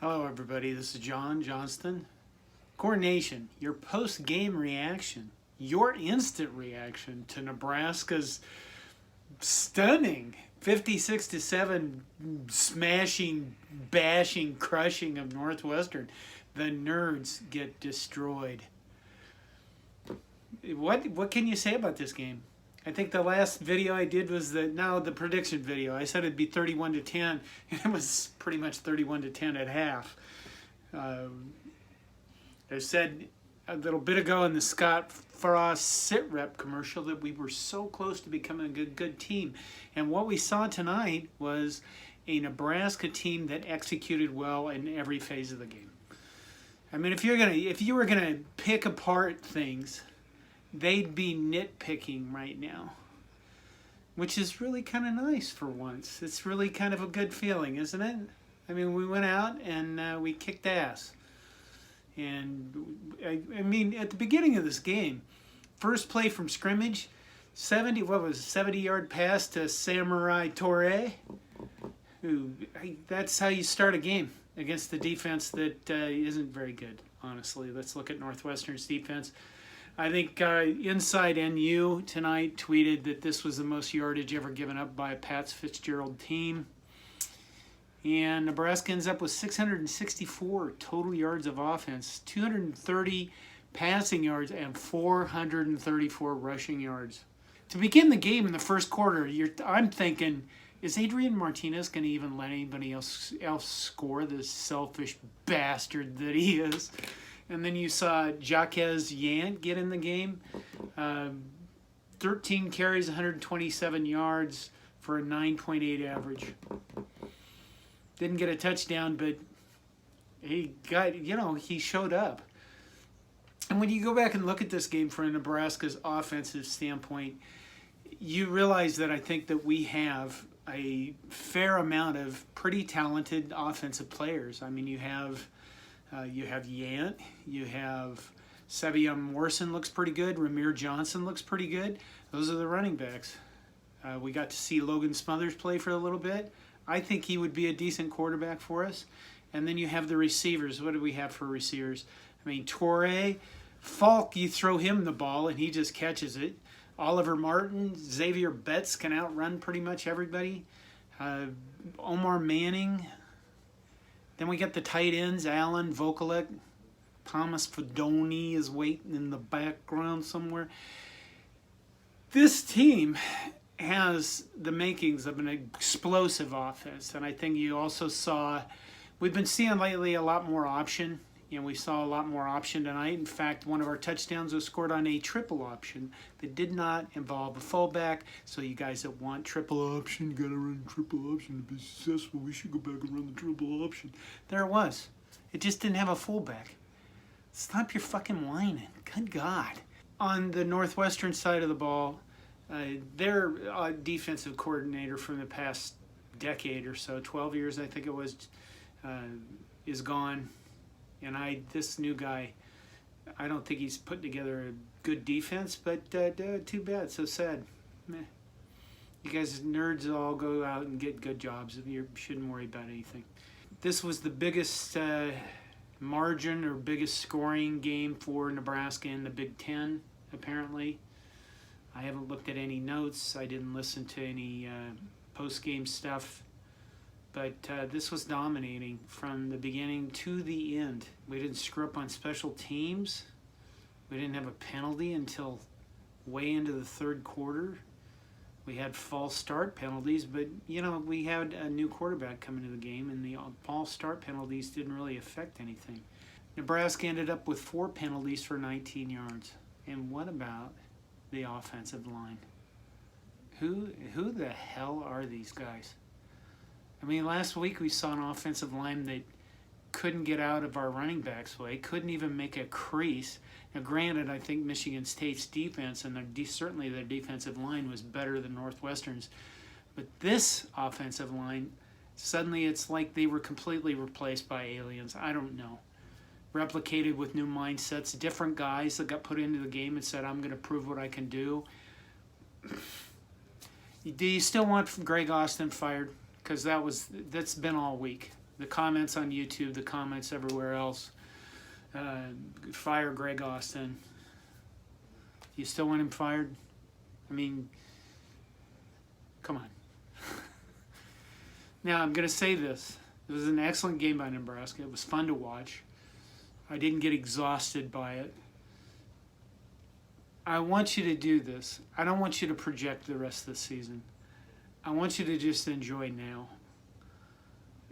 Hello, everybody. This is John Johnston. Coordination, your post-game reaction, your instant reaction to Nebraska's stunning 56-7 smashing, bashing, crushing of Northwestern. The nerds get destroyed. What can you say about this game? I think the last video I did was the prediction video. I said it'd be 31-10, and it was pretty much 31-10 at half. I said a little bit ago in the Scott Frost sit rep commercial that we were so close to becoming a good team. And what we saw tonight was a Nebraska team that executed well in every phase of the game. I mean, if you were gonna pick apart things, they'd be nitpicking right now, which is really kind of nice for once. It's really kind of a good feeling, isn't it? I mean, we went out and we kicked ass. And I mean, at the beginning of this game, first play from scrimmage, 70-yard pass to Samurai Toure. That's how you start a game against the defense that isn't very good, honestly. Let's look at Northwestern's defense. I think Inside NU tonight tweeted that this was the most yardage ever given up by a Pat Fitzgerald team. And Nebraska ends up with 664 total yards of offense, 230 passing yards, and 434 rushing yards. To begin the game in the first quarter, I'm thinking, is Adrian Martinez going to even let anybody else score, this selfish bastard that he is? And then you saw Jaquez Yant get in the game. 13 carries, 127 yards for a 9.8 average. Didn't get a touchdown, but he showed up. And when you go back and look at this game from Nebraska's offensive standpoint, you realize that I think that we have a fair amount of pretty talented offensive players. I mean, you have Yant, you have Zavier Morrison looks pretty good, Ramir Johnson looks pretty good. Those are the running backs. We got to see Logan Smothers play for a little bit. I think he would be a decent quarterback for us. And then you have the receivers. What do we have for receivers? I mean, Toure, Falk, you throw him the ball and he just catches it. Oliver Martin, Zavier Betts can outrun pretty much everybody. Omar Manning. Then we got the tight ends, Allen, Vokalek, Thomas Fedoni is waiting in the background somewhere. This team has the makings of an explosive offense, and I think you also saw, we've been seeing lately a lot more option, and we saw a lot more option tonight. In fact, one of our touchdowns was scored on a triple option that did not involve a fullback. So you guys that want triple option, you got to run triple option to be successful. We should go back and run the triple option. There it was. It just didn't have a fullback. Stop your fucking whining. Good God. On the Northwestern side of the ball, their defensive coordinator from the past decade or so, 12 years I think it was, is gone. And this new guy, I don't think he's putting together a good defense, but too bad, so sad. Meh. You guys nerds all go out and get good jobs. You shouldn't worry about anything. This was the biggest margin or biggest scoring game for Nebraska in the Big Ten, apparently. I haven't looked at any notes. I didn't listen to any post-game stuff. But this was dominating from the beginning to the end. We didn't screw up on special teams. We didn't have a penalty until way into the third quarter. We had false start penalties, but, we had a new quarterback come into the game, and the false start penalties didn't really affect anything. Nebraska ended up with 4 penalties for 19 yards. And what about the offensive line? Who the hell are these guys? I mean, last week we saw an offensive line that couldn't get out of our running back's way, couldn't even make a crease. Now, granted, I think Michigan State's defense and certainly their defensive line was better than Northwestern's. But this offensive line, suddenly it's like they were completely replaced by aliens. I don't know. Replicated with new mindsets, different guys that got put into the game and said, I'm going to prove what I can do. Do you still want Greg Austin fired? Because that's been all week. The comments on YouTube, the comments everywhere else. Fire Greg Austin. You still want him fired? I mean, come on. Now, I'm going to say this. It was an excellent game by Nebraska. It was fun to watch. I didn't get exhausted by it. I want you to do this. I don't want you to project the rest of the season. I want you to just enjoy now.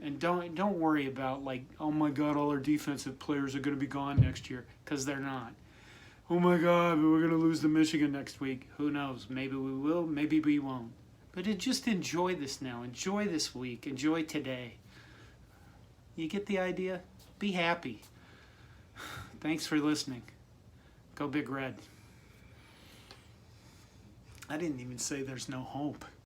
And don't worry about, like, oh my God, all our defensive players are going to be gone next year, because they're not. Oh my God, we're going to lose to Michigan next week. Who knows? Maybe we will, maybe we won't. But just enjoy this now. Enjoy this week. Enjoy today. You get the idea? Be happy. Thanks for listening. Go Big Red. I didn't even say there's no hope.